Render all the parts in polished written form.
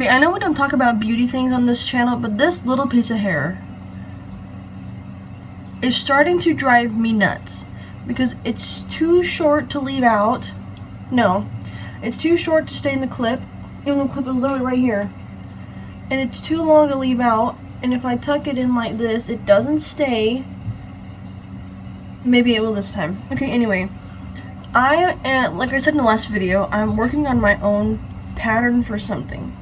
Okay, I know we don't talk about beauty things on this channel, but this little piece of hair is starting to drive me nuts because it's too short to leave out. No, it's too short to stay in the clip, even though the clip is literally right here. And it's too long to leave out, and if I tuck it in like this, it doesn't stay. Maybe it will this time. Okay, anyway, like I said in the last video, I'm working on my own pattern for something.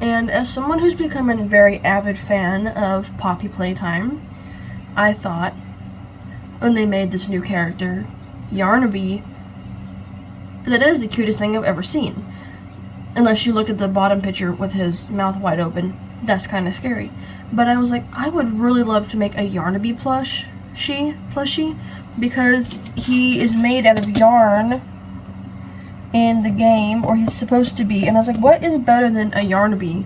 And as someone who's become a very avid fan of Poppy Playtime, I thought, when they made this new character, Yarnaby, that is the cutest thing I've ever seen. Unless you look at the bottom picture with his mouth wide open, that's kind of scary. But I was like, I would really love to make a Yarnaby plushie, because he is made out of yarn in the game, or he's supposed to be, and I was like, what is better than a Yarnaby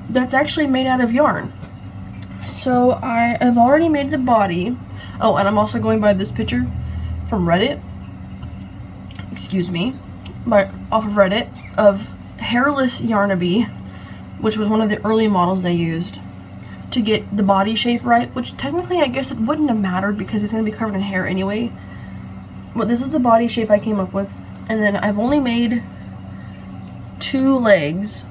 that's actually made out of yarn? So I have already made the body. Oh, and I'm also going by this picture from Reddit, excuse me, off of Reddit, of hairless Yarnaby, which was one of the early models they used to get the body shape right, which technically I guess it wouldn't have mattered because it's going to be covered in hair anyway. But this is the body shape I came up with. And then I've only made 2 legs,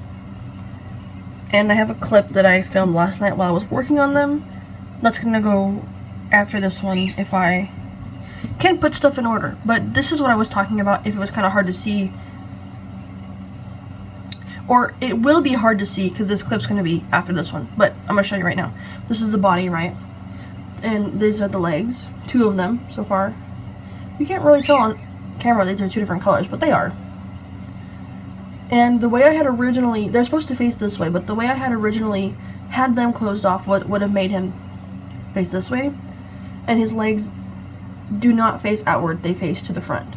and I have a clip that I filmed last night while I was working on them. That's gonna go after this one if I can put stuff in order. But this is what I was talking about if it was kind of hard to see. Or it will be hard to see because this clip's gonna be after this one. But I'm gonna show you right now. This is the body, right? And these are the legs, 2 of them so far. You can't really tell on camera these are 2 different colors, but they are. And the way I had originally, they're supposed to face this way, but the way I had originally had them closed off would have made him face this way, and his legs do not face outward, they face to the front.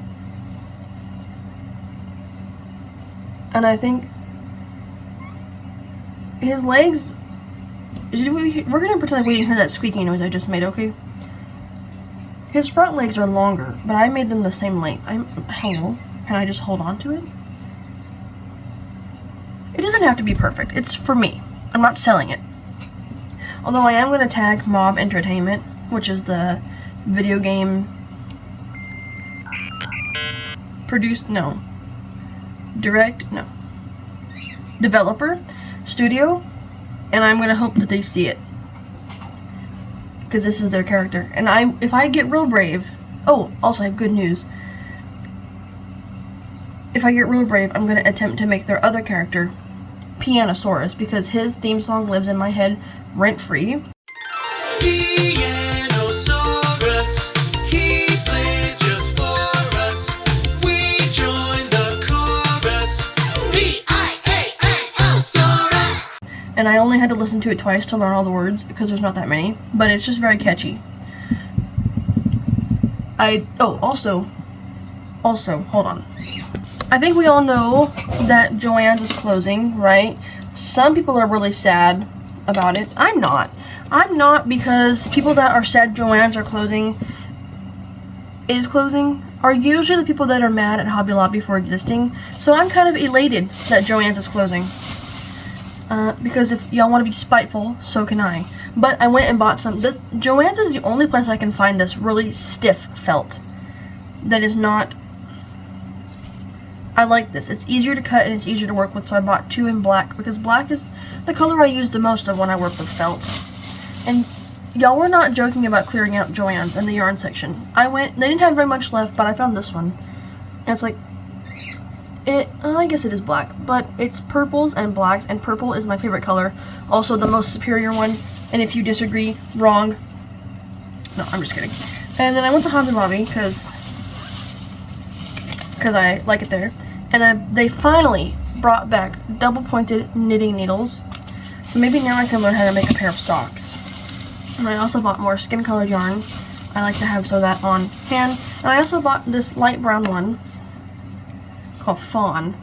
And I think his legs, we're gonna pretend like we didn't hear that squeaking noise I just made, okay? His front legs are longer, but I made them the same length. Hello, can I just hold on to it? It doesn't have to be perfect. It's for me. I'm not selling it. Although I am going to tag Mob Entertainment, which is the video game developer, studio, and I'm going to hope that they see it. Because this is their character. And if I get real brave, oh, also I have good news. If I get real brave, I'm going to attempt to make their other character, PIANOSAURUS, because his theme song lives in my head rent-free. PIANOSAURUS, he plays just for us. We join the chorus. PIANOSAURUS. And I only had to listen to it twice to learn all the words because there's not that many, but it's just very catchy. Also, hold on. I think we all know that Joann's is closing, right? Some people are really sad about it. I'm not. I'm not, because people that are sad Joann's is closing are usually the people that are mad at Hobby Lobby for existing. So I'm kind of elated that Joann's is closing. Because if y'all want to be spiteful, so can I. But I went and bought some. Joann's is the only place I can find this really stiff felt that is not. I like this. It's easier to cut and it's easier to work with, so I bought 2 in black because black is the color I use the most of when I work with felt. And y'all were not joking about clearing out Joann's in the yarn section. They didn't have very much left, but I found this one. And it's like, I guess it is black, but it's purples and blacks, and purple is my favorite color. Also the most superior one, and if you disagree, wrong. No, I'm just kidding. And then I went to Hobby Lobby because I like it there. And they finally brought back double-pointed knitting needles. So maybe now I can learn how to make a pair of socks. And I also bought more skin-colored yarn. I like to have some of that on hand. And I also bought this light brown one called Fawn.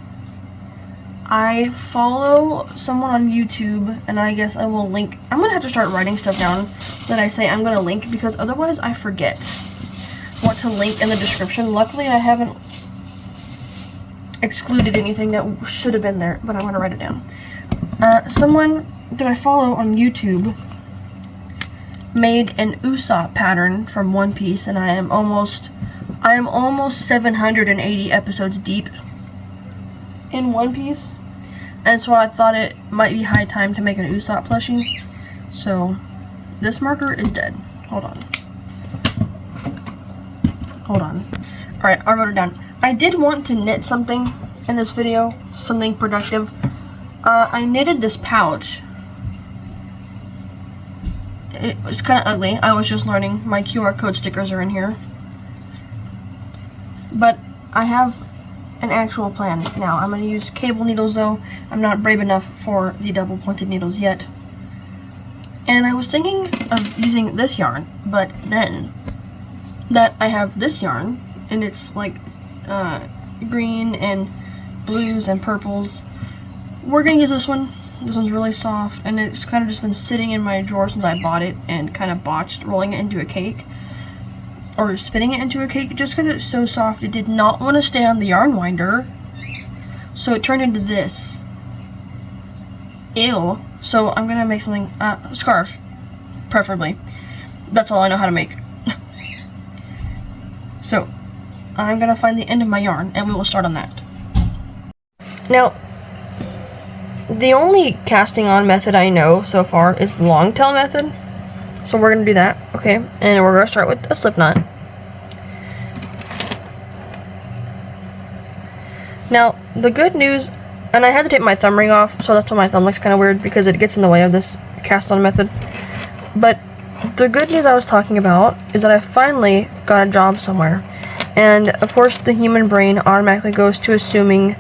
I follow someone on YouTube, and I guess I will link. I'm going to have to start writing stuff down that I say I'm going to link, because otherwise I forget what to link in the description. Luckily, I haven't excluded anything that should have been there, but I'm going to write it down. Someone that I follow on YouTube made an Usopp pattern from One Piece, and I am almost 780 episodes deep in One Piece, and so I thought it might be high time to make an Usopp plushie. So this marker is dead. Hold on. Alright, I wrote it down. I did want to knit something in this video, something productive. I knitted this pouch. It was kind of ugly. I was just learning. My QR code stickers are in here. But I have an actual plan now. I'm going to use cable needles though. I'm not brave enough for the double pointed needles yet. And I was thinking of using this yarn, but then that I have this yarn, and it's like green and blues and purples, we're going to use this one. This one's really soft, and it's kind of just been sitting in my drawer since I bought it and kind of botched rolling it into a cake. Or spinning it into a cake just because it's so soft. It did not want to stay on the yarn winder, so it turned into this. Ew. So I'm gonna make something, scarf, preferably. That's all I know how to make. So I'm gonna find the end of my yarn and we will start on that. Now, the only casting on method I know so far is the long tail method. So we're going to do that, okay? And we're going to start with a slip knot. Now, the good news, and I had to take my thumb ring off, so that's why my thumb looks kind of weird, because it gets in the way of this cast on method. But the good news I was talking about is that I finally got a job somewhere. And of course, the human brain automatically goes to assuming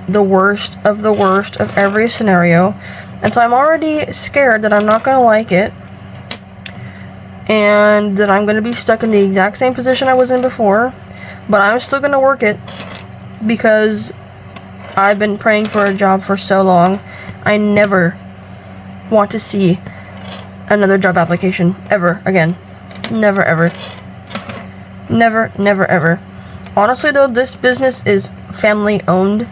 the worst of every scenario. And so I'm already scared that I'm not going to like it, and that I'm going to be stuck in the exact same position I was in before, but I'm still going to work it because I've been praying for a job for so long. I never want to see another job application ever again. Never ever. Never, never ever. Honestly though, this business is family owned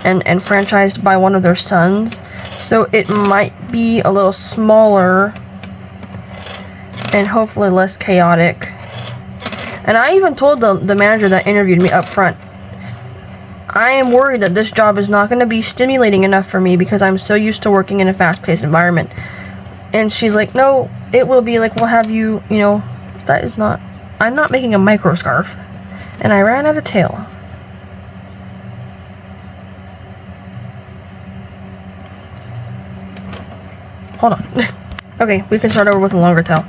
and franchised by one of their sons, so it might be a little smaller and hopefully less chaotic. And I even told the manager that interviewed me up front, I am worried that this job is not going to be stimulating enough for me because I'm so used to working in a fast-paced environment. And she's like, no, it will be like, we'll have you, you know, that is not, I'm not making a micro scarf. And I ran out of tail. Hold on. Okay, we can start over with a longer tail.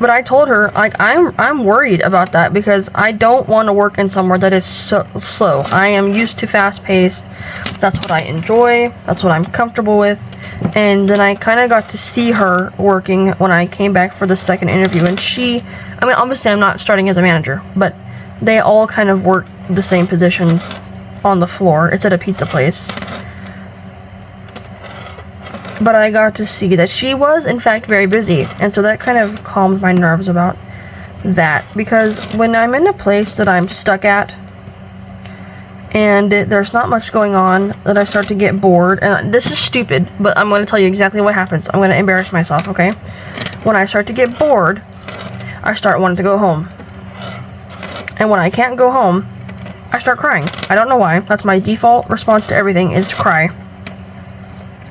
But I told her, like, I'm worried about that because I don't want to work in somewhere that is so slow. I am used to fast-paced. That's what I enjoy. That's what I'm comfortable with. And then I kind of got to see her working when I came back for the second interview. And she, I mean, obviously I'm not starting as a manager, but they all kind of work the same positions on the floor. It's at a pizza place. But I got to see that she was, in fact, very busy. And so that kind of calmed my nerves about that. Because when I'm in a place that I'm stuck at, and there's not much going on, that I start to get bored. And this is stupid, but I'm going to tell you exactly what happens. I'm going to embarrass myself, okay? When I start to get bored, I start wanting to go home. And when I can't go home, I start crying. I don't know why. That's my default response to everything, is to cry.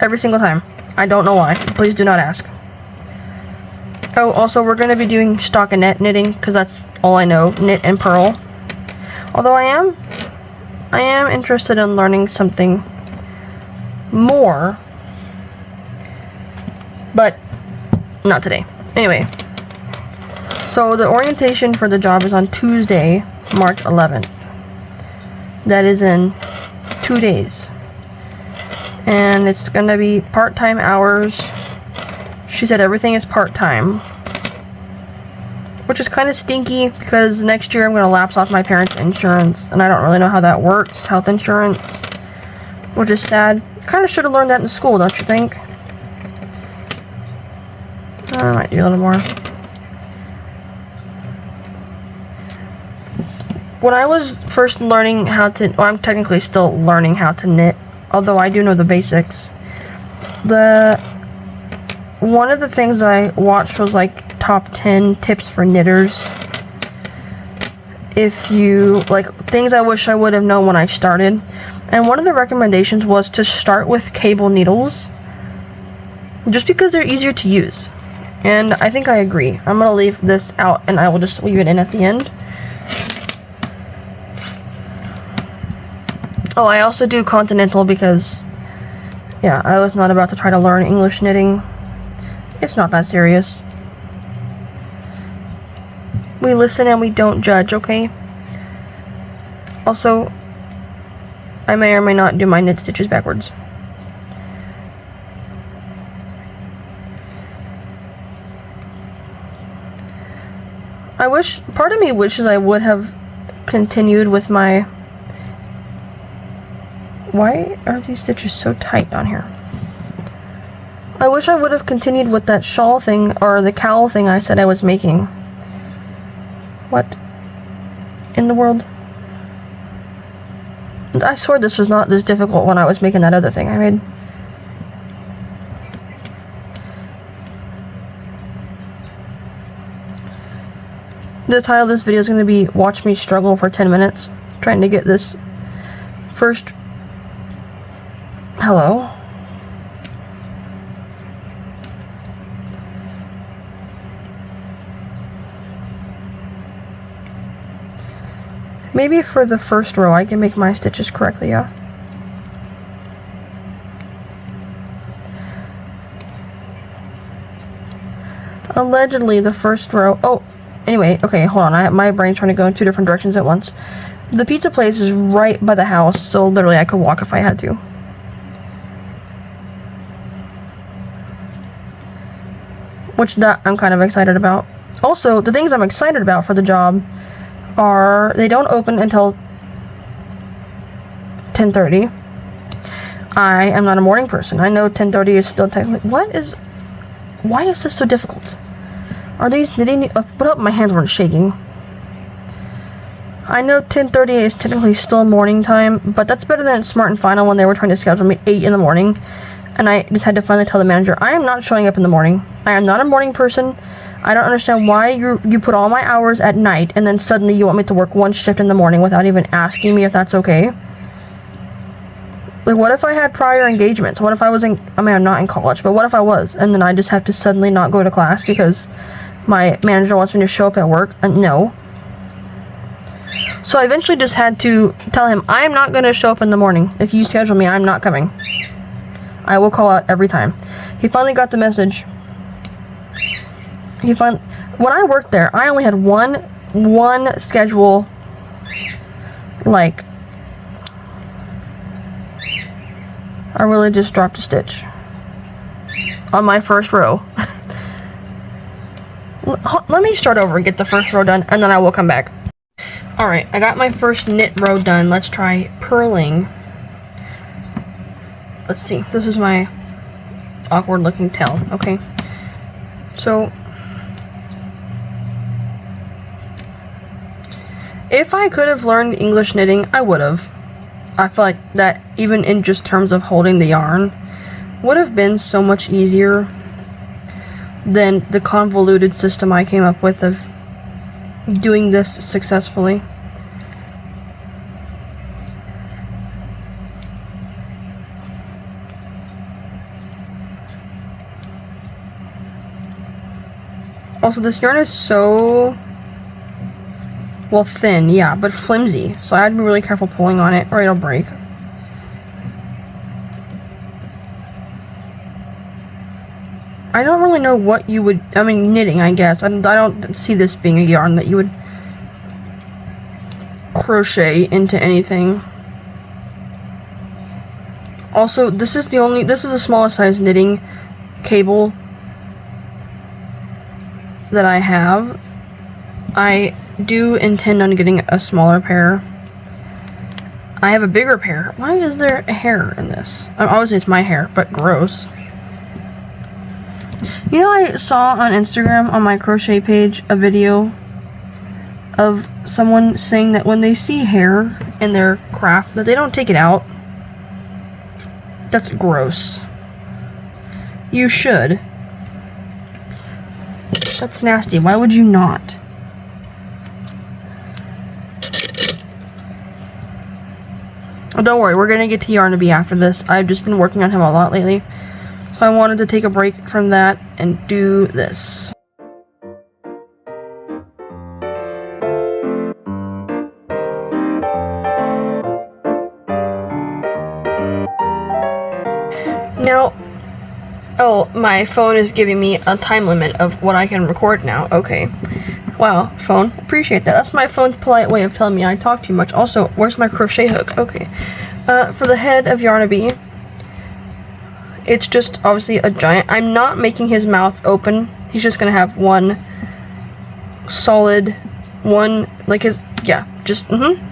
Every single time. I don't know why. Please do not ask. Oh, also, we're going to be doing stockinette knitting, because that's all I know. Knit and purl. Although I am interested in learning something more. But not today. Anyway. So the orientation for the job is on Tuesday, March 11th. That is in 2 days. And it's gonna be part-time hours. She said everything is part-time, which is kind of stinky because next year I'm gonna lapse off my parents' insurance, and I don't really know how that works, health insurance, which is sad. Kind of should have learned that in school, don't you think? I might do a little more. When I was first learning how to, well, I'm technically still learning how to knit although I do know the basics. One of the things I watched was like top 10 tips for knitters. If you, like, things I wish I would have known when I started. And one of the recommendations was to start with cable needles, just because they're easier to use. And I think I agree. I'm going to leave this out and I will just leave it in at the end. Oh, I also do continental because, yeah, I was not about to try to learn English knitting. It's not that serious. We listen and we don't judge, okay? Also, I may or may not do my knit stitches backwards. Part of me wishes I would have continued with my... Why are these stitches so tight on here? I wish I would have continued with that shawl thing, or the cowl thing I said I was making. What in the world? I swear this was not this difficult when I was making that other thing I made. The title of this video is going to be Watch Me Struggle for 10 minutes, trying to get this first... Hello? Maybe for the first row I can make my stitches correctly, yeah? Allegedly the first row... Oh, anyway, okay, hold on. My brain's trying to go in two different directions at once. The pizza place is right by the house, so literally I could walk if I had to. Which that I'm kind of excited about. Also, the things I'm excited about for the job are they don't open until 10:30. I am not a morning person. I know 10:30 is still technically... Why is this so difficult? Are these knitting... Put up, my hands weren't shaking. I know 10:30 is technically still morning time, but that's better than Smart and Final when they were trying to schedule me at 8 in the morning. And I just had to finally tell the manager, I am not showing up in the morning. I am not a morning person. I don't understand why you put all my hours at night and then suddenly you want me to work one shift in the morning without even asking me if that's okay. Like, what if I had prior engagements? What if I was in... I mean, I'm not in college, but what if I was? And then I just have to suddenly not go to class because my manager wants me to show up at work? No. So I eventually just had to tell him, I am not going to show up in the morning. If you schedule me, I'm not coming. I will call out every time. He finally got the message. When I worked there, I only had one schedule, like, I really just dropped a stitch on my first row. Let me start over and get the first row done, and then I will come back. Alright, I got my first knit row done. Let's try purling. Let's see. This is my awkward looking tail. Okay. So, if I could have learned English knitting, I would have. I feel like that, even in just terms of holding the yarn, would have been so much easier than the convoluted system I came up with of doing this successfully. Also, this yarn is so, well, thin, yeah, but flimsy. So I had to be really careful pulling on it or it'll break. I don't really know what you would, I mean, knitting, I guess. I don't see this being a yarn that you would crochet into anything. Also, this is the smallest size knitting cable that I have. I do intend on getting a smaller pair. I have a bigger pair. Why is there hair in this? Obviously it's my hair, but gross. You know, I saw on Instagram on my crochet page a video of someone saying that when they see hair in their craft that they don't take it out. That's gross. You should. That's nasty. Why would you not? Oh, don't worry, we're gonna get to Yarnaby after this. I've just been working on him a lot lately. So I wanted to take a break from that and do this. Now, oh, my phone is giving me a time limit of what I can record now. Okay. Wow, phone. Appreciate that. That's my phone's polite way of telling me I talk too much. Also, where's my crochet hook? Okay. For the head of Yarnaby, it's just obviously a giant. I'm not making his mouth open. He's just gonna have one solid, one, like his, yeah, just,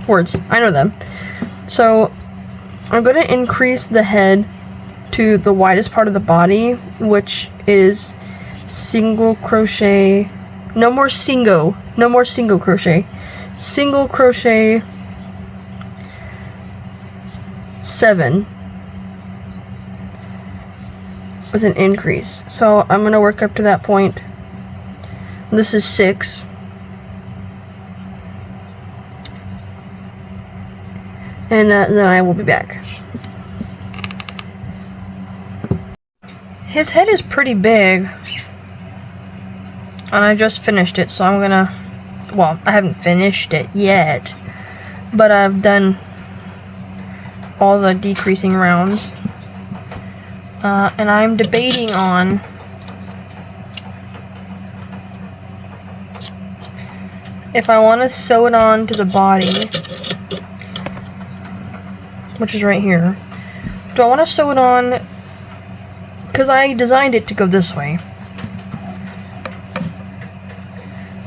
words. I know them. So, I'm gonna increase the head to the widest part of the body, which is single crochet. No more single crochet. Single crochet 7 with an increase. So I'm gonna work up to that point. This is 6. And then I will be back. His head is pretty big. And I just finished it, so I'm gonna, well, I haven't finished it yet, but I've done all the decreasing rounds. And I'm debating on if I want to sew it on to the body, which is right here. Do I want to sew it on, because I designed it to go this way.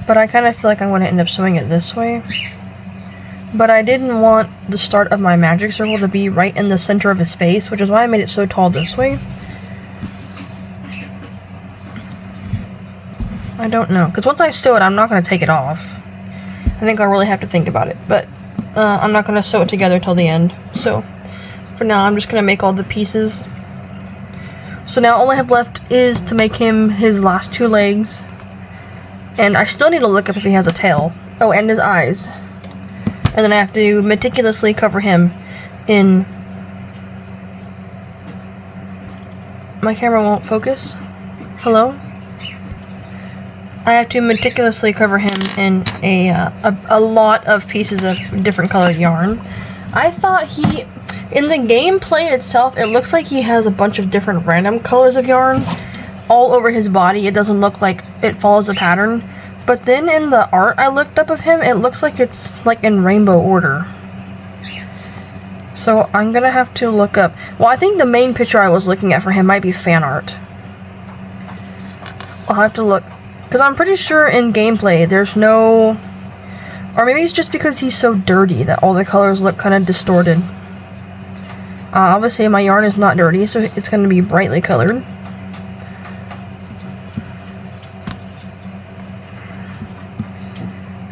But I kind of feel like I'm going to end up sewing it this way. But I didn't want the start of my magic circle to be right in the center of his face, which is why I made it so tall this way. I don't know, because once I sew it, I'm not going to take it off. I think I'll really have to think about it, but I'm not going to sew it together till the end. So, for now, I'm just going to make all the pieces. So now all I have left is to make him his last 2 legs. And I still need to look up if he has a tail. Oh, and his eyes. And then I have to meticulously cover him in... My camera won't focus. Hello? I have to meticulously cover him in a lot of pieces of different colored yarn. I thought he... In the gameplay itself, it looks like he has a bunch of different random colors of yarn all over his body. It doesn't look like it follows a pattern. But then in the art I looked up of him, it looks like it's like in rainbow order. So I'm gonna have to look up. Well, I think the main picture I was looking at for him might be fan art. I'll have to look. Because I'm pretty sure in gameplay there's no... Or maybe it's just because he's so dirty that all the colors look kind of distorted. Obviously my yarn is not dirty, so it's going to be brightly colored.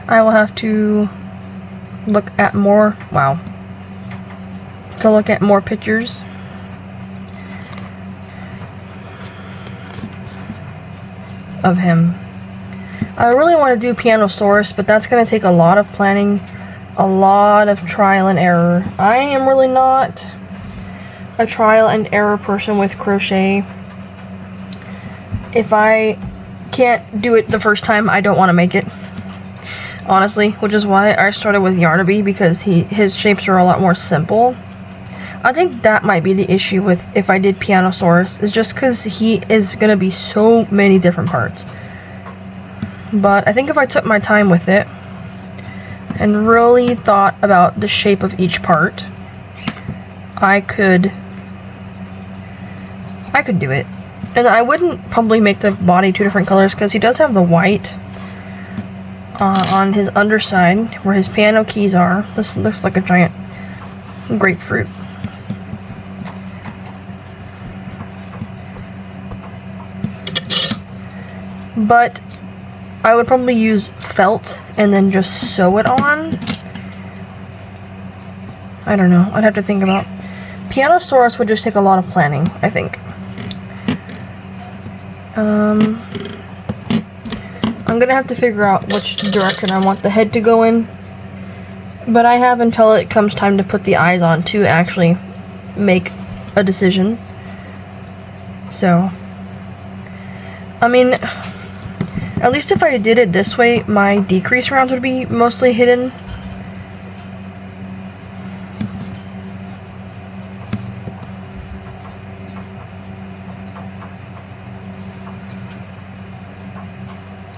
I will have to look at more, wow, to look at more pictures. Of him. I really want to do PIANOSAURUS, but that's going to take a lot of planning, a lot of trial and error. I am really not a trial and error person with crochet. If I can't do it the first time, I don't want to make it. Honestly, which is why I started with Yarnaby, because his shapes are a lot more simple. I think that might be the issue with if I did PIANOSAURUS, is just because he is going to be so many different parts. But I think if I took my time with it and really thought about the shape of each part, I could do it. And I wouldn't probably make the body 2 different colors, because he does have the white on his underside where his piano keys are. This looks like a giant grapefruit. But I would probably use felt and then just sew it on. I don't know. I'd have to think about. PIANOSAURUS would just take a lot of planning, I think. I'm gonna have to figure out which direction I want the head to go in. But I have until it comes time to put the eyes on to actually make a decision. So, I mean, at least if I did it this way, my decrease rounds would be mostly hidden.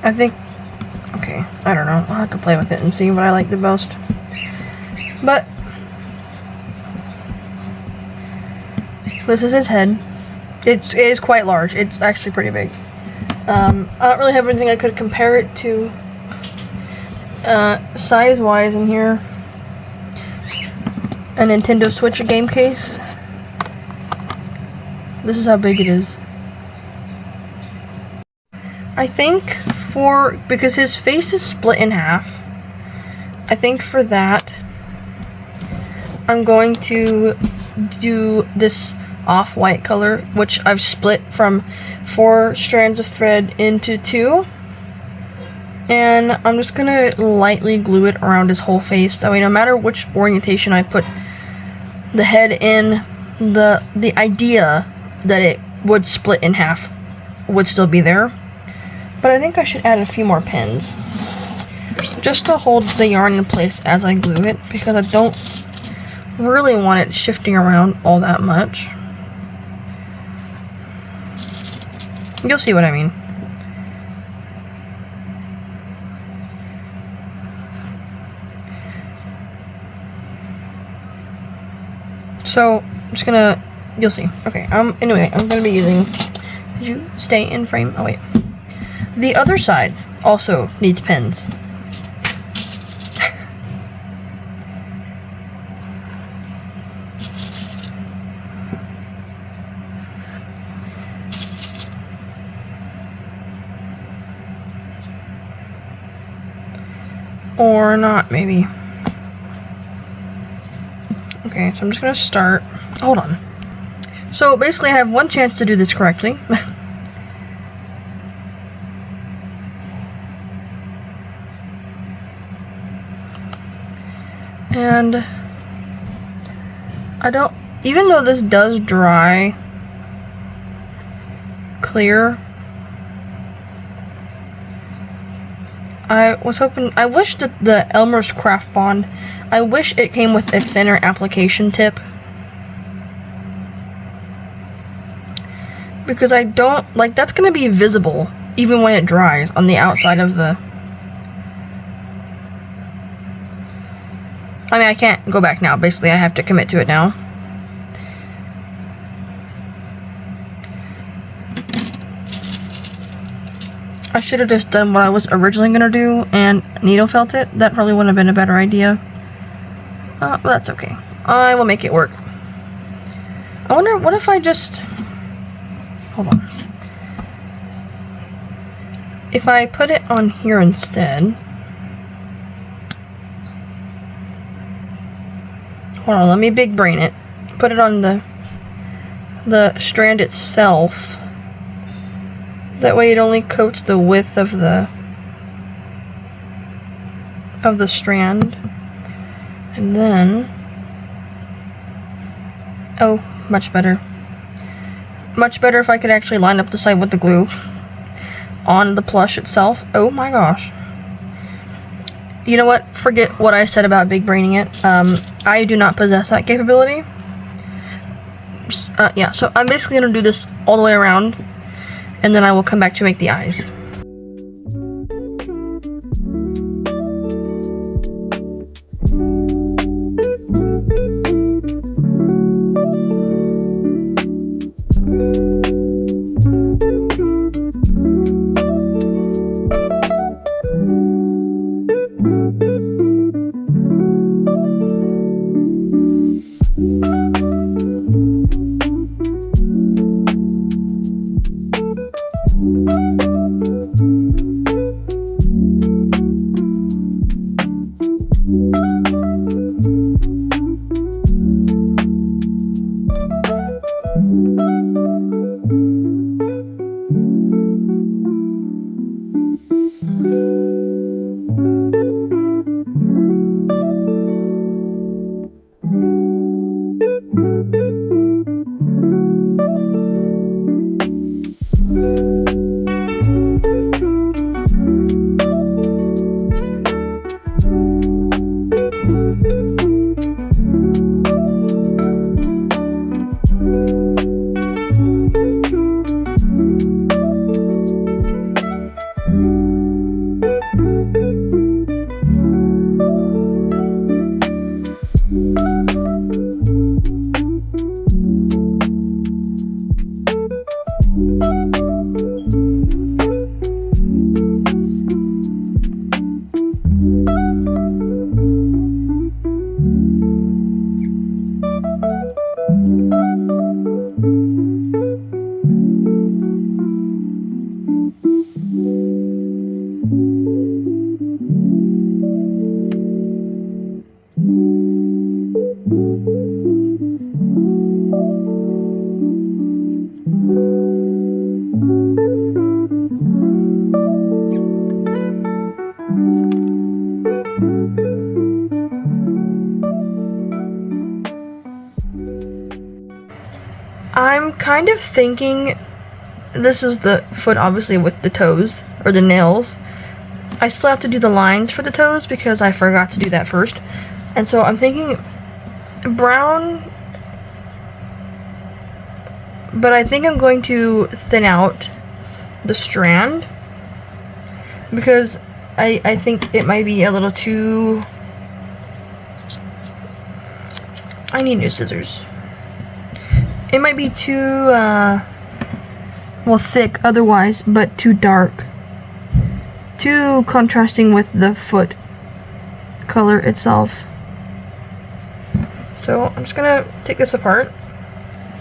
I think, okay, I don't know. I'll have to play with it and see what I like the most. But this is his head. It is quite large. It's actually pretty big. I don't really have anything I could compare it to size-wise in here. A Nintendo Switch game case. This is how big it is. I think because his face is split in half, I think for that, I'm going to do this off-white color, which I've split from 4 strands of thread into 2. And I'm just gonna lightly glue it around his whole face. That way, no matter which orientation I put the head in, the idea that it would split in half would still be there. But I think I should add a few more pins, just to hold the yarn in place as I glue it, because I don't really want it shifting around all that much. You'll see what I mean. So, I'm just gonna, you'll see. Okay, anyway, I'm gonna be using, did you stay in frame? Oh wait. The other side also needs pins. Or not, maybe. Okay, so I'm just gonna start. Hold on. So basically I have one chance to do this correctly. And I don't, even though this does dry clear, I was hoping, I wish that the Elmer's Craft Bond, I wish it came with a thinner application tip. Because I don't, like, that's going to be visible even when it dries on the outside of the, I mean, I can't go back now. Basically, I have to commit to it now. I should have just done what I was originally going to do and needle felt it. That probably would have been a better idea. But that's okay. I will make it work. I wonder, what if I just, hold on. If I put it on here instead. Hold on, let me big brain it. Put it on the strand itself. That way it only coats the width of the strand. And then, oh, much better. Much better if I could actually line up the side with the glue on the plush itself. Oh my gosh. You know what? Forget what I said about big braining it. I do not possess that capability. Yeah, so I'm basically going to do this all the way around, and then I will come back to make the eyes. I'm kind of thinking, this is the foot obviously with the toes, or the nails. I still have to do the lines for the toes because I forgot to do that first. And so I'm thinking brown, but I think I'm going to thin out the strand because I think it might be a little too... I need new scissors. It might be too, well, thick otherwise, but too dark. Too contrasting with the foot color itself. So I'm just gonna take this apart.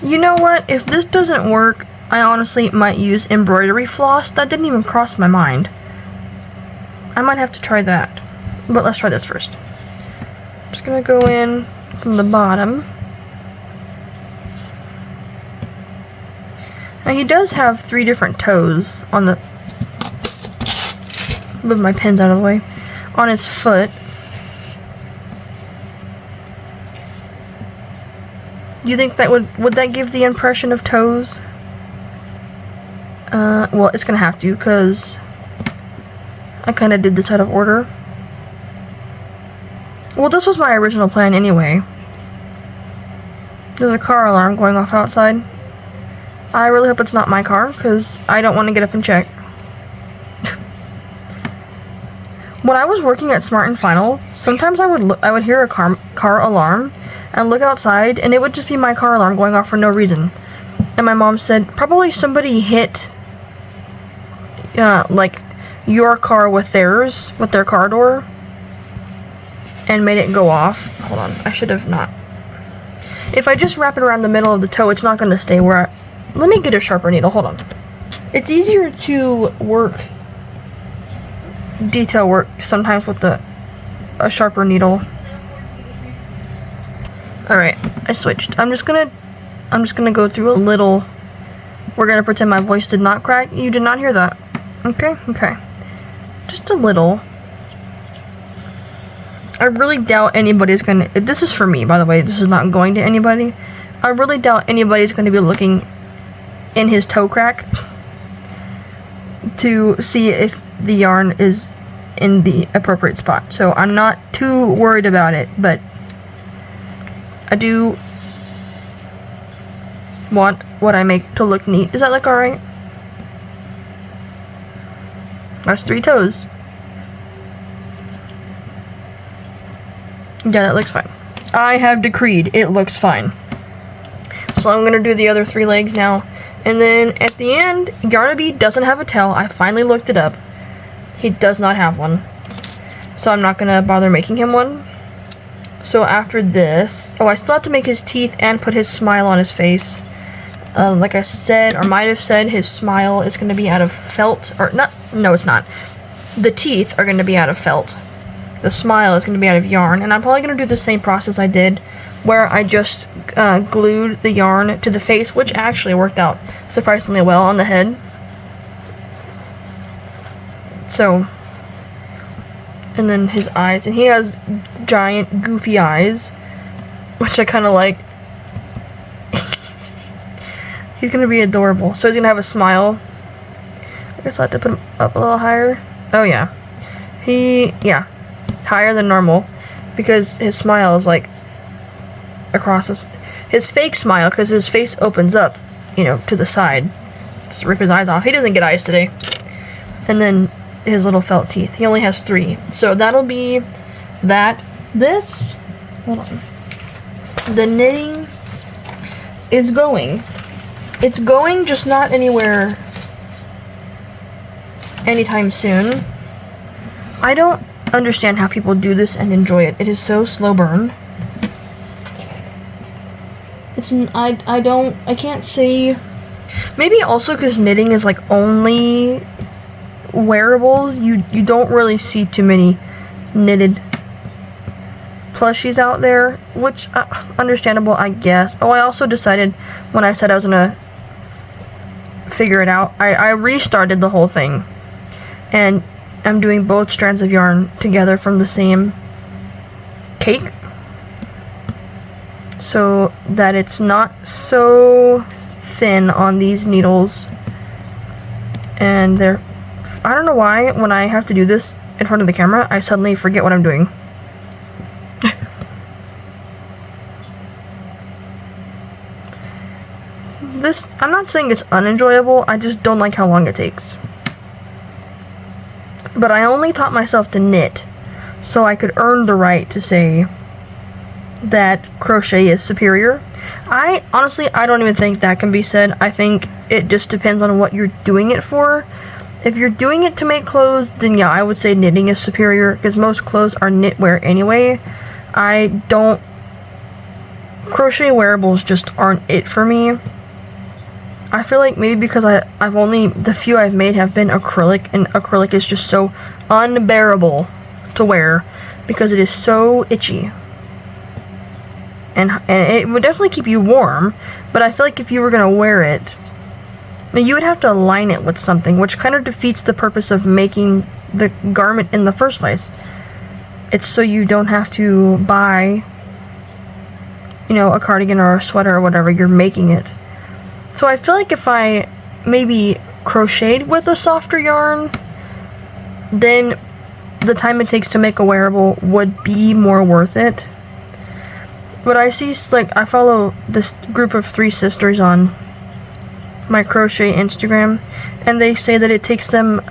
You know what? If this doesn't work, I honestly might use embroidery floss. That didn't even cross my mind. I might have to try that. But let's try this first. I'm just gonna go in from the bottom. Now he does have 3 different toes on the... Move my pins out of the way. On his foot. Do you think that would that give the impression of toes? Well, it's gonna have to, because I kind of did this out of order. Well, this was my original plan anyway. There's a car alarm going off outside. I really hope it's not my car, because I don't want to get up and check. When I was working at Smart and Final, sometimes I would hear a car alarm and look outside, and it would just be my car alarm going off for no reason. And my mom said, probably somebody hit, like, your car with theirs, with their car door, and made it go off. Hold on, I should have not. If I just wrap it around the middle of the toe, it's not going to stay where I... Let me get a sharper needle, hold on. It's easier to work detail work sometimes with a sharper needle. Alright, I switched. I'm just gonna go through a little. We're gonna pretend my voice did not crack. You did not hear that. Okay, okay. Just a little. I really doubt anybody's gonna... This is for me, by the way. This is not going to anybody. I really doubt anybody's gonna be looking in his toe crack to see if the yarn is in the appropriate spot. So I'm not too worried about it, but I do want what I make to look neat. Does that look alright? That's 3 toes. Yeah, that looks fine. I have decreed it looks fine. So I'm gonna do the other 3 legs now. And then at the end, Yarnaby doesn't have a tail. I finally looked it up. He does not have one. So I'm not gonna bother making him one. So after this, oh, I still have to make his teeth and put his smile on his face. Like I said, or might have said, his smile is gonna be out of felt, or not, no it's not. The teeth are gonna be out of felt. The smile is gonna be out of yarn, and I'm probably gonna do the same process I did where I just glued the yarn to the face, which actually worked out surprisingly well on the head. So, and then his eyes, and he has giant goofy eyes, which I kind of like. He's gonna be adorable. So he's gonna have a smile. I guess I'll have to put him up a little higher. Oh yeah, yeah, higher than normal, because his smile is like across his fake smile, because his face opens up, you know, to the side. Just rip his eyes off. He doesn't get eyes today. And then his little felt teeth. He only has 3. So that'll be that. This, hold on. The knitting is going. It's going, just not anywhere anytime soon. I don't understand how people do this and enjoy it. It is so slow burn. I can't see. Maybe also because knitting is like only wearables. You don't really see too many knitted plushies out there, which understandable, I guess. Oh, I also decided when I said I was gonna figure it out, I restarted the whole thing, and I'm doing both strands of yarn together from the same cake, so that it's not so thin on these needles. And I don't know why when I have to do this in front of the camera, I suddenly forget what I'm doing. I'm not saying it's unenjoyable, I just don't like how long it takes. But I only taught myself to knit so I could earn the right to say that crochet is superior. Honestly, I don't even think that can be said. I think it just depends on what you're doing it for. If you're doing it to make clothes, then yeah, I would say knitting is superior, because most clothes are knitwear anyway. Crochet wearables just aren't it for me. I feel like maybe because the few I've made have been acrylic, and acrylic is just so unbearable to wear because it is so itchy. And it would definitely keep you warm, but I feel like if you were gonna wear it, you would have to align it with something, which kind of defeats the purpose of making the garment in the first place. It's so you don't have to buy, a cardigan or a sweater or whatever, you're making it. So I feel like if I maybe crocheted with a softer yarn, then the time it takes to make a wearable would be more worth it. But I see, I follow this group of 3 sisters on my crochet Instagram, and they say that it takes them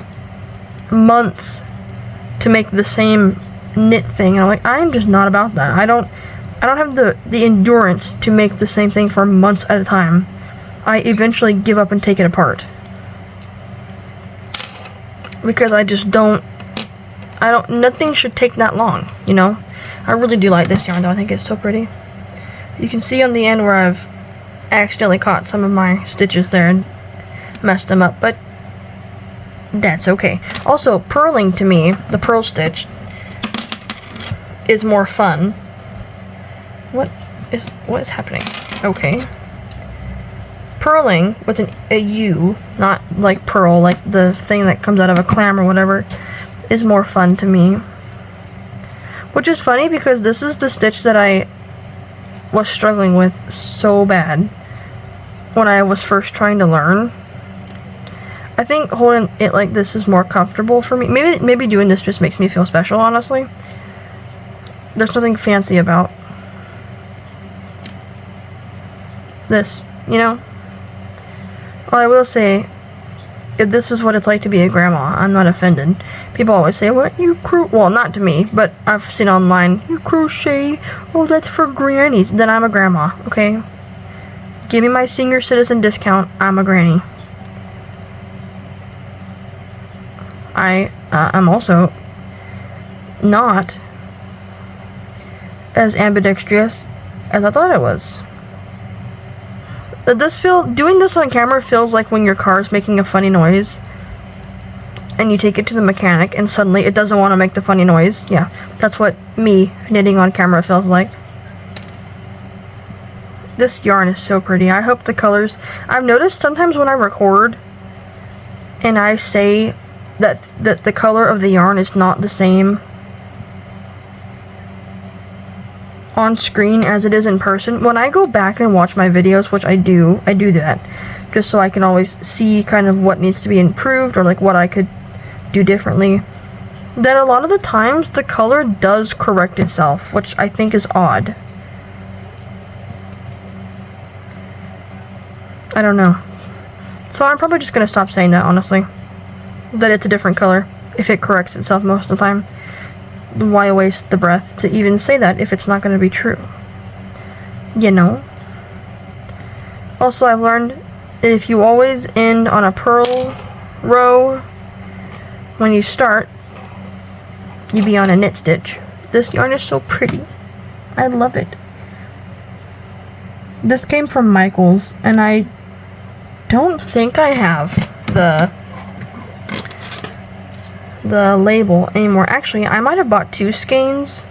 months to make the same knit thing. And I'm like, I'm just not about that. I don't have the endurance to make the same thing for months at a time. I eventually give up and take it apart. Because I just nothing should take that long, I really do like this yarn though. I think it's so pretty. You can see on the end where I've accidentally caught some of my stitches there and messed them up, but that's okay. Also, purling to me, the purl stitch, is more fun. What is happening? Okay. Purling with a U, not like pearl, like the thing that comes out of a clam or whatever, is more fun to me. Which is funny because this is the stitch that I was struggling with so bad when I was first trying to learn. I think holding it like this is more comfortable for me. Maybe doing this just makes me feel special, honestly. There's nothing fancy about this, Well, I will say, if this is what it's like to be a grandma, I'm not offended. People always say, well, not to me, but I've seen online, you crochet, oh, that's for grannies. Then I'm a grandma, okay? Give me my senior citizen discount, I'm a granny. I'm also not as ambidextrous as I thought I was. Doing this on camera feels like when your car is making a funny noise and you take it to the mechanic and suddenly it doesn't want to make the funny noise. Yeah, that's what me knitting on camera feels like. This yarn is so pretty. I hope the colors... I've noticed sometimes when I record and I say that the color of the yarn is not the same on screen as it is in person. When I go back and watch my videos, which I do that just so I can always see kind of what needs to be improved or like what I could do differently, then a lot of the times the color does correct itself, which I think is odd. I don't know. So I'm probably just gonna stop saying that, honestly, that it's a different color if it corrects itself most of the time. Why waste the breath to even say that if it's not going to be true? Also, I've learned that if you always end on a purl row when you start, you be on a knit stitch. This yarn is so pretty. I love it. This came from Michael's, and I don't think I have the label anymore. Actually, I might have bought 2 skeins.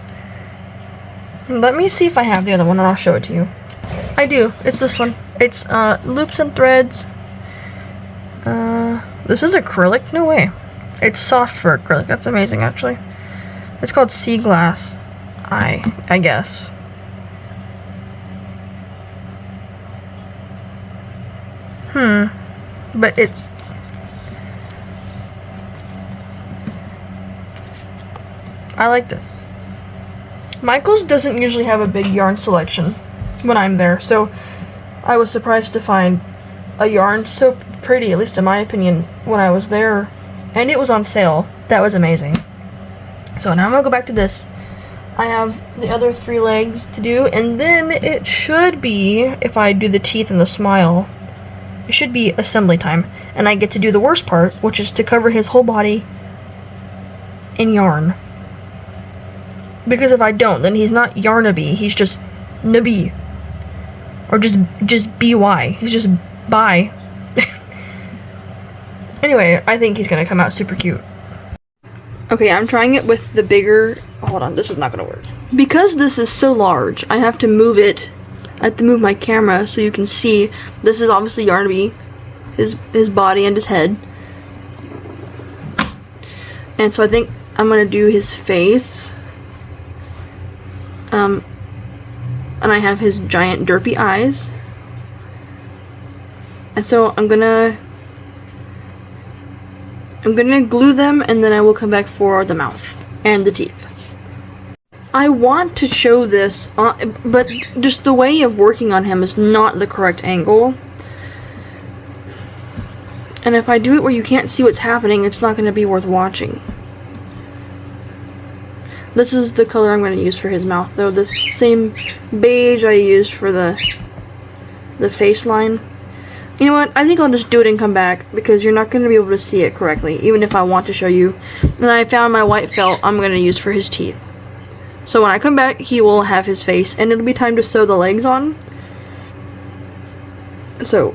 Let me see if I have the other one and I'll show it to you. I do. It's this one. It's loops and threads. This is acrylic? No way. It's soft for acrylic. That's amazing, actually. It's called Sea Glass, I guess. But it's... I like this. Michael's doesn't usually have a big yarn selection when I'm there, so I was surprised to find a yarn so pretty, at least in my opinion, when I was there. And it was on sale. That was amazing. So now I'm gonna go back to this. I have the other 3 legs to do, and then it should be, if I do the teeth and the smile, it should be assembly time. And I get to do the worst part, which is to cover his whole body in yarn. Because if I don't, then he's not Yarnaby, he's just Naby. Or just BY. He's just bye. Anyway, I think he's gonna come out super cute. Okay, I'm trying it with the bigger... Hold on, this is not gonna work. Because this is so large, I have to move it. I have to move my camera so you can see. This is obviously Yarnaby, his body and his head. And so I think I'm gonna do his face. And I have his giant derpy eyes. And so I'm gonna glue them, and then I will come back for the mouth and the teeth. I want to show this, but just the way of working on him is not the correct angle. And if I do it where you can't see what's happening, it's not going to be worth watching. This is the color I'm going to use for his mouth, though. This same beige I used for the face line. You know what? I think I'll just do it and come back, because you're not going to be able to see it correctly, even if I want to show you. And I found my white felt I'm going to use for his teeth. So when I come back, he will have his face, and it'll be time to sew the legs on. So,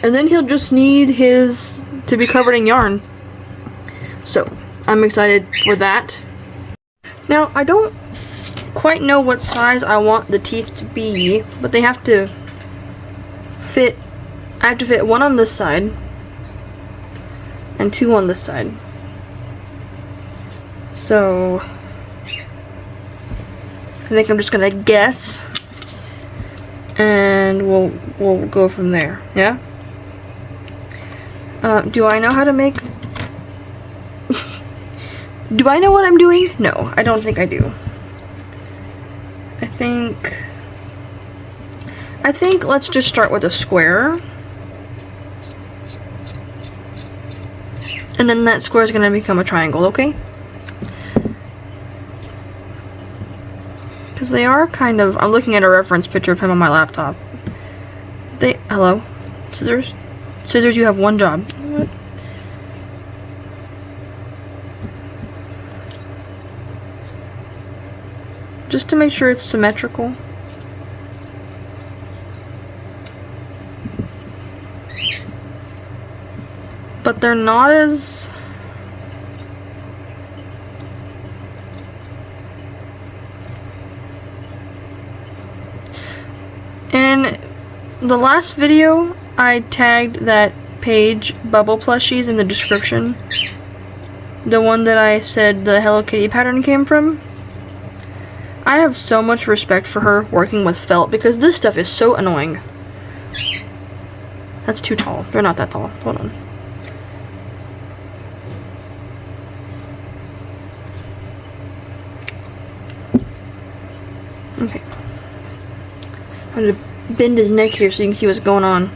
and then he'll just need his to be covered in yarn. So, I'm excited for that. Now, I don't quite know what size I want the teeth to be, but they have to fit. I have to fit 1 on this side and 2 on this side. So I think I'm just gonna guess, and we'll go from there. Yeah. Do I know how to make? Do I know what I'm doing? No, I don't think I do. I think let's just start with a square. And then that square is going to become a triangle, okay? Because they are kind of... I'm looking at a reference picture of him on my laptop. Hello? Scissors? Scissors, you have one job. What? Just to make sure it's symmetrical. But they're not as... In the last video, I tagged that page, Bubble Plushies, in the description. The one that I said the Hello Kitty pattern came from. I have so much respect for her working with felt, because this stuff is so annoying. That's too tall. They're not that tall. Hold on. Okay. I'm gonna bend his neck here so you can see what's going on.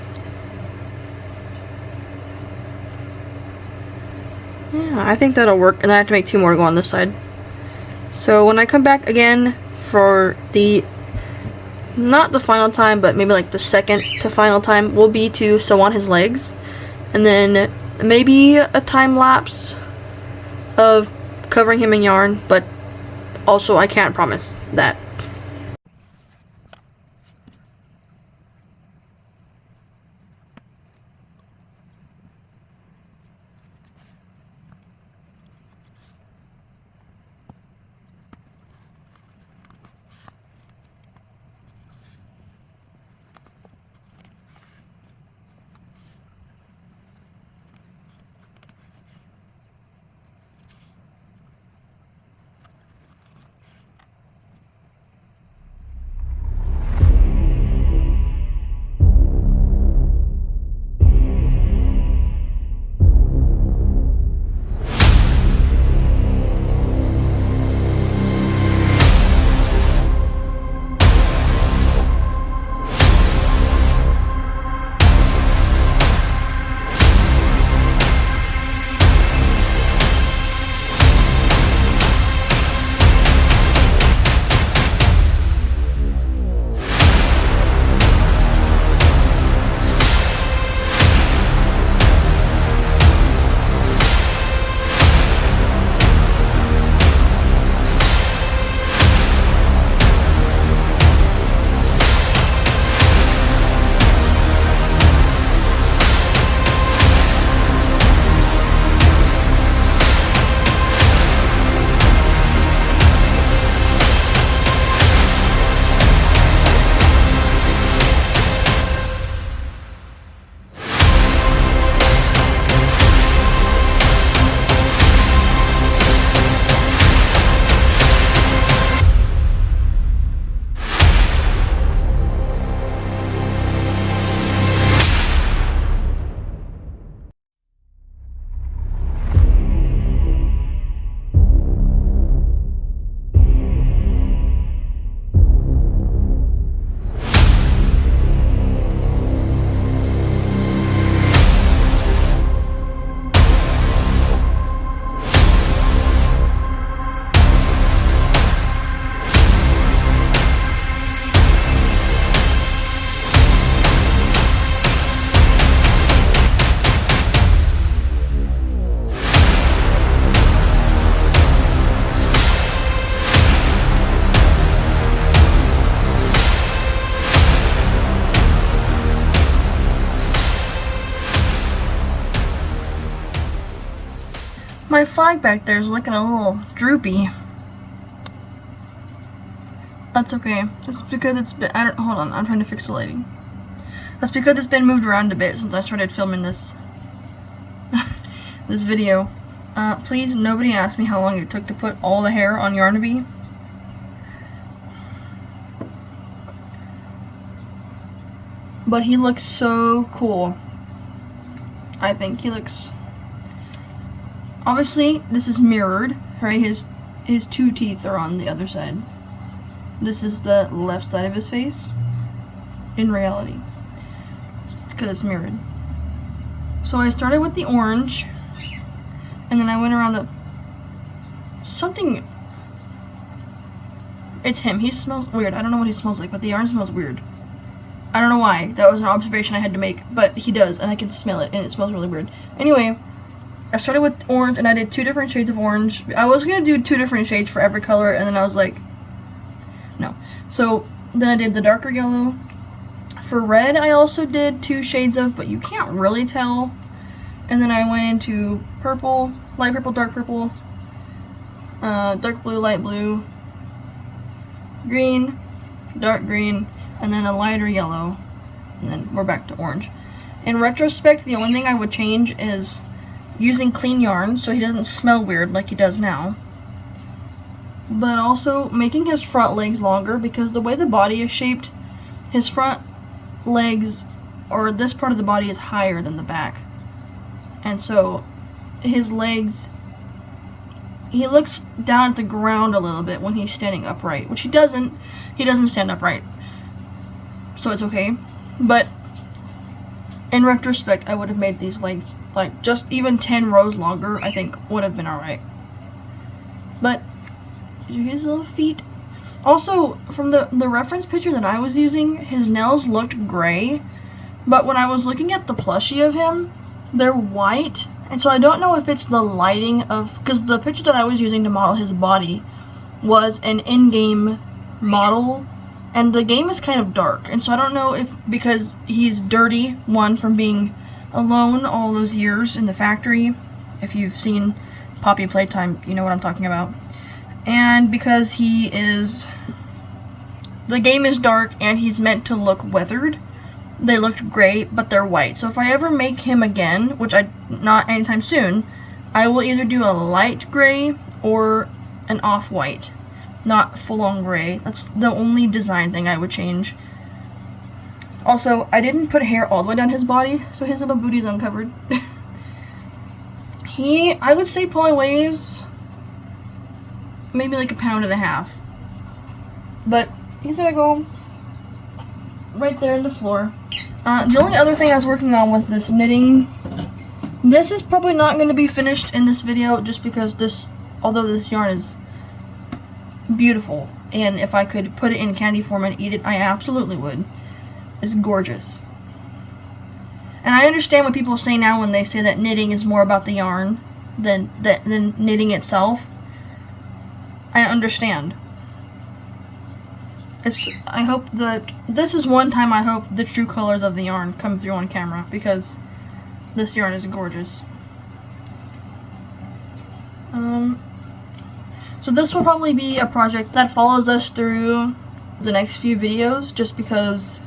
Yeah, I think that'll work, and I have to make 2 more go on this side. So when I come back again for the, not the final time, but maybe like the second to final time, will be to sew on his legs. And then maybe a time lapse of covering him in yarn, but also I can't promise that. My flag back there is looking a little droopy. That's okay. That's because it's been, hold on, I'm trying to fix the lighting. That's because it's been moved around a bit since I started filming this this video. Please, nobody ask me how long it took to put all the hair on Yarnaby. But he looks so cool. I think he looks... Obviously, this is mirrored, right? His two teeth are on the other side. This is the left side of his face. In reality. Because it's mirrored. So I started with the orange. And then I went around the... Something... It's him. He smells weird. I don't know what he smells like, but the yarn smells weird. I don't know why. That was an observation I had to make, but he does, and I can smell it, and it smells really weird. Anyway, I started with orange, and I did 2 different shades of orange. I was going to do 2 different shades for every color, and then I was like, no. So, then I did the darker yellow. For red, I also did 2 shades of, but you can't really tell. And then I went into purple, light purple, dark blue, light blue, green, dark green, and then a lighter yellow, and then we're back to orange. In retrospect, the only thing I would change is using clean yarn so he doesn't smell weird like he does now. But also making his front legs longer, because the way the body is shaped, his front legs, or this part of the body, is higher than the back. And so his legs, he looks down at the ground a little bit when he's standing upright, which he doesn't stand upright. So it's okay, but in retrospect, I would have made these legs like just even 10 rows longer. I think would have been alright. But his little feet. Also, from the reference picture that I was using, his nails looked gray, but when I was looking at the plushie of him, they're white, and so I don't know if it's the lighting of, because the picture that I was using to model his body was an in-game model. And the game is kind of dark, and so I don't know if, because he's dirty, one, from being alone all those years in the factory. If you've seen Poppy Playtime, you know what I'm talking about. And because the game is dark and he's meant to look weathered, they looked gray, but they're white. So if I ever make him again, which not anytime soon, I will either do a light gray or an off-white. Not full-on gray. That's the only design thing I would change. Also, I didn't put hair all the way down his body, so his little booty's uncovered. I would say, probably weighs maybe like 1.5 pounds. But he's gonna go right there on the floor. The only other thing I was working on was this knitting. This is probably not going to be finished in this video, just because although this yarn is beautiful, and if I could put it in candy form and eat it, I absolutely would. It's gorgeous. And I understand what people say now when they say that knitting is more about the yarn than knitting itself. I understand. I hope that this is one time I hope the true colors of the yarn come through on camera, because this yarn is gorgeous. So this will probably be a project that follows us through the next few videos, just because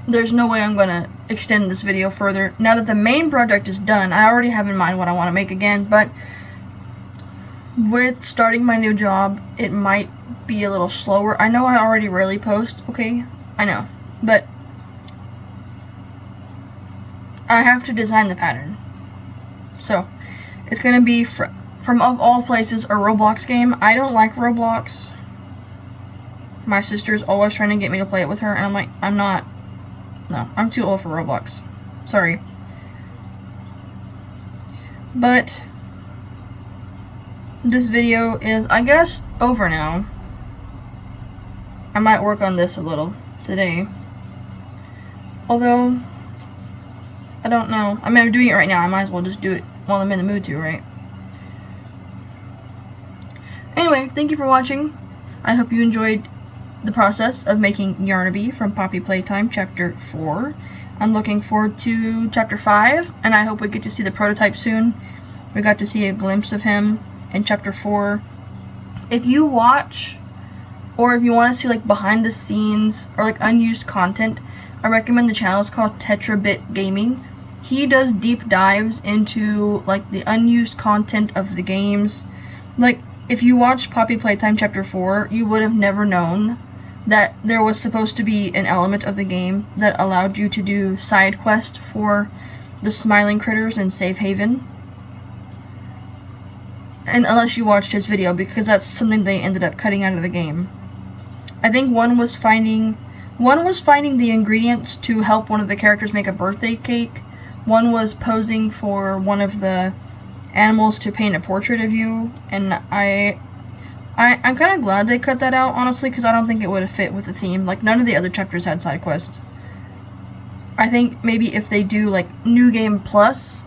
there's no way I'm going to extend this video further. Now that the main project is done, I already have in mind what I want to make again, but with starting my new job, it might be a little slower. I know I already rarely post, okay? I know, but I have to design the pattern. So, it's going to be from of all places, a Roblox game. I don't like Roblox. My sister's always trying to get me to play it with her, and I'm like, no, I'm too old for Roblox. Sorry. But this video is, I guess, over now. I might work on this a little today. Although, I don't know. I mean, I'm doing it right now. I might as well just do it while I'm in the mood to, right? Anyway, thank you for watching. I hope you enjoyed the process of making Yarnaby from Poppy Playtime Chapter 4. I'm looking forward to Chapter 5, and I hope we get to see the prototype soon. We got to see a glimpse of him in chapter 4. If you watch, or if you want to see like behind the scenes or like unused content, I recommend the channel. It's called TetraBitGaming. He does deep dives into like the unused content of the games. Like if you watched Poppy Playtime chapter 4, you would have never known that there was supposed to be an element of the game that allowed you to do side quest for the smiling critters in Safe Haven. And unless you watched his video, because that's something they ended up cutting out of the game. I think one was finding the ingredients to help one of the characters make a birthday cake. One was posing for one of the animals to paint a portrait of you, and I'm kind of glad they cut that out, honestly, because I don't think it would have fit with the theme. Like, none of the other chapters had side quests. I think maybe if they do, like, New Game Plus,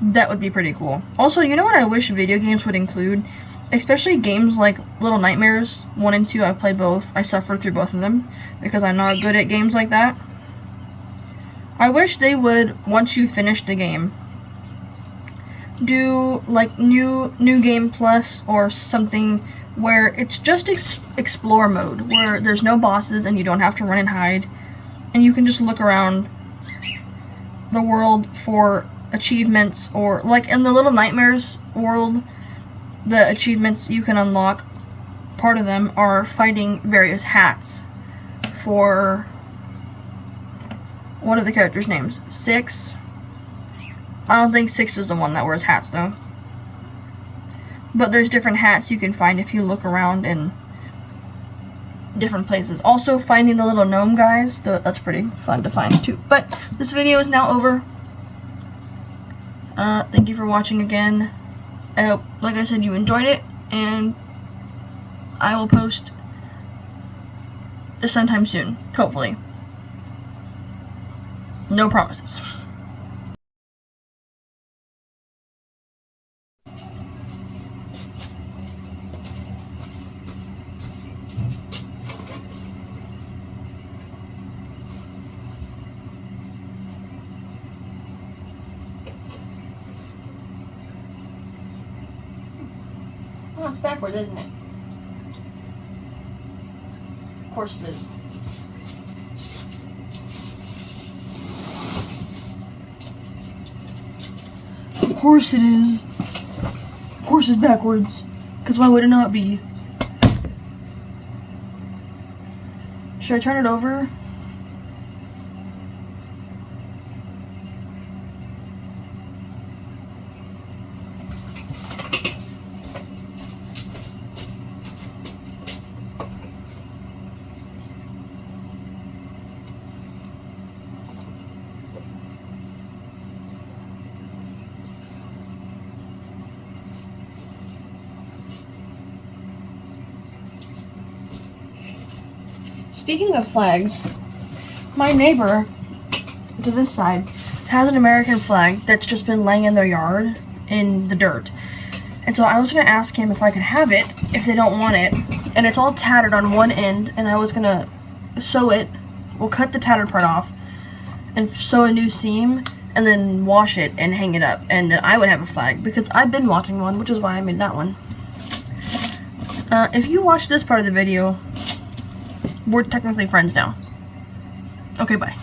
that would be pretty cool. Also, you know what I wish video games would include? Especially games like Little Nightmares 1 and 2. I've played both. I suffered through both of them because I'm not good at games like that. I wish they would, once you finish the game, do like new game plus or something where it's just explore mode, where there's no bosses and you don't have to run and hide, and you can just look around the world for achievements. Or like in the Little Nightmares world, the achievements you can unlock, part of them are finding various hats for what are the characters' names? 6. I don't think 6 is the one that wears hats, though. But there's different hats you can find if you look around in different places. Also, finding the little gnome guys, that's pretty fun to find, too. But this video is now over. Thank you for watching again. I hope, like I said, you enjoyed it. And I will post this sometime soon, hopefully. No promises. Oh, it's backwards, isn't it? Of course it is. Of course it is. Of course it's backwards. Because why would it not be? Should I turn it over? Speaking of flags, my neighbor to this side has an American flag that's just been laying in their yard in the dirt. And so I was going to ask him if I could have it if they don't want it. And it's all tattered on one end, and I was going to sew it. We'll cut the tattered part off and sew a new seam and then wash it and hang it up. And then I would have a flag because I've been wanting one, which is why I made that one. If you watch this part of the video, we're technically friends now. Okay, bye.